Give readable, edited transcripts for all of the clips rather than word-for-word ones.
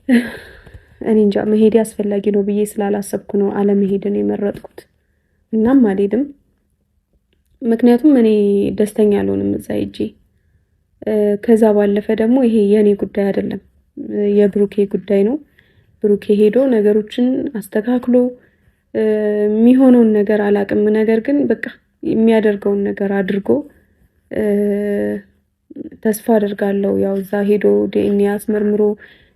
እኔ እንጃ መሄድ አስፈላጊ ነው ብዬ ስላላሰብኩ ነው አለመሄድን የመረጥኩት። እናም አልሄድም። ምክንያቱም እኔ ደስተኛ አልሆንም እዛ ሄጄ። ከዛ ባለፈ ደግሞ ይሄ የኔ ጉዳይ አይደለም፣ የብሩኬ ጉዳይ ነው። ብሩኬ ሄዶ ነገሮችን አስተካክሎ የሚሆነውን ነገር አላቅም። ነገር ግን በቃ የሚያደርገውን ነገር አድርጎ ተስፋ አደርጋለሁ ያው እዛ ሄዶ ዲኤንኤ አስመርምሮ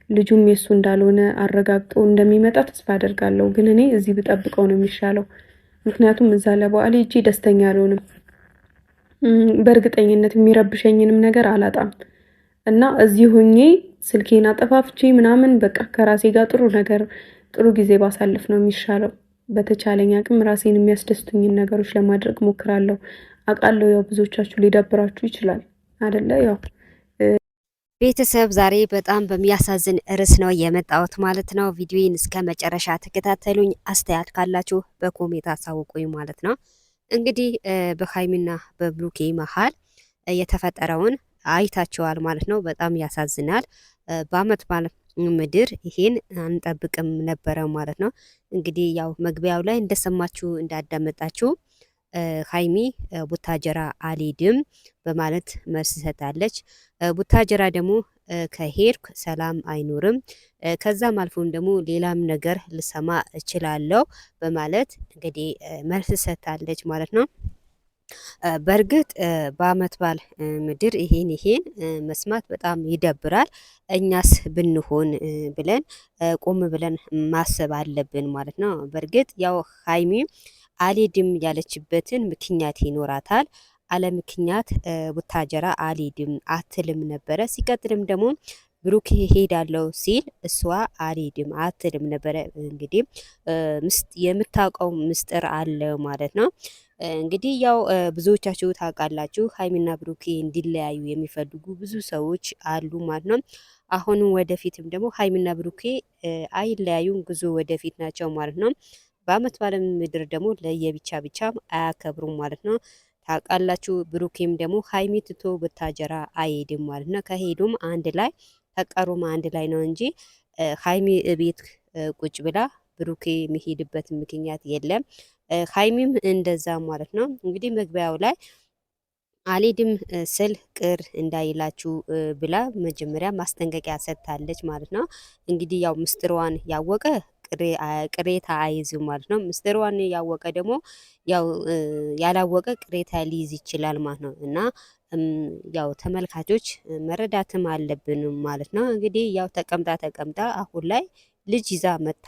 ልጁም የሱ እንዳልሆነ አረጋግጦ እንደሚመጣ ተስፋ አደርጋለሁ። ግን እኔ እዚህ ብጠብቀው ነው የሚሻለው። ምክንያቱም እዛ ለበዓል ሄጄ ደስተኛ አልሆንም። በእርግጠኝነት የሚረብሸኝንም ነገር አላጣም እና እዚህ ሆኜ ስልኬን አጠፋፍቼ ምናምን በቃ ከራሴ ጋር ጥሩ ነገር ጥሩ ጊዜ ባሳልፍ ነው የሚሻለው። በተቻለኝ አቅም ራሴን የሚያስደስቱኝን ነገሮች ለማድረግ ሞክራለሁ። አውቃለሁ ያው ብዙዎቻችሁ ሊደብራችሁ ይችላል አይደለ? ያው ቤተሰብ ዛሬ በጣም በሚያሳዝን ርዕስ ነው የመጣሁት ማለት ነው። ቪዲዮን እስከ መጨረሻ ተከታተሉኝ። አስተያየት ካላችሁ በኮሜንት አሳውቁኝ ማለት ነው። እንግዲህ በሀይሚና በብሩኬ መሀል የተፈጠረውን አይታቸዋል ማለት ነው። በጣም ያሳዝናል። በአመት ባለ ምድር ይሄን አንጠብቅም ነበረ ማለት ነው። እንግዲህ ያው መግቢያው ላይ እንደሰማችሁ እንዳዳመጣችሁ ሀይሚ ቡታጀራ አልሄድም በማለት መልስ ሰጣለች። ቡታጀራ ደግሞ ከሄድኩ ሰላም አይኖርም፣ ከዛም አልፎም ደግሞ ሌላም ነገር ልሰማ እችላለሁ በማለት እንግዲህ መልስ ሰጥታለች ማለት ነው። በእርግጥ በአመት በዓል ምድር ይሄን መስማት በጣም ይደብራል። እኛስ ብንሆን ብለን ቆም ብለን ማሰብ አለብን ማለት ነው። በእርግጥ ያው ሀይሚ አልሄድም ያለችበትን ምክንያት ይኖራታል። አለ ምክንያት ቡታጀራ አልሄድም አትልም ነበረ። ሲቀጥልም ደግሞ ብሩክ ሄዳለው ሲል እሷ አልሄድም አትልም ነበረ። እንግዲህ የምታውቀው ምስጢር አለ ማለት ነው። እንግዲህ ያው ብዙዎቻችሁ ታውቃላችሁ ሀይሚና ብሩኬ እንዲለያዩ የሚፈልጉ ብዙ ሰዎች አሉ ማለት ነው። አሁንም ወደፊትም ደግሞ ሀይሚና ብሩኬ አይለያዩም፣ ጉዞ ወደፊት ናቸው ማለት ነው። በአመት ባለ ምድር ደግሞ ለየብቻ ብቻ አያከብሩም ማለት ነው። ታውቃላችሁ ብሩኬም ደግሞ ሀይሚ ትቶ ቡታጀራ አይሄድም ማለት ነው። ከሄዱም አንድ ላይ ከቀሩም አንድ ላይ ነው እንጂ ሀይሚ ቤት ቁጭ ብላ ብሩኬ የሚሄድበት ምክንያት የለም። ሀይሚም እንደዛ ማለት ነው። እንግዲህ መግቢያው ላይ አልሄድም ስል ቅር እንዳይላችሁ ብላ መጀመሪያ ማስጠንቀቂያ ሰጥታለች ማለት ነው። እንግዲህ ያው ምስጢሯን ያወቀ ቅሬታ አይዝም ማለት ነው። ምስጢሯን ያወቀ ደግሞ ያው ያላወቀ ቅሬታ ሊይዝ ይችላል ማለት ነው። እና ያው ተመልካቾች መረዳትም አለብን ማለት ነው። እንግዲህ ያው ተቀምጣ አሁን ላይ ልጅ ይዛ መታ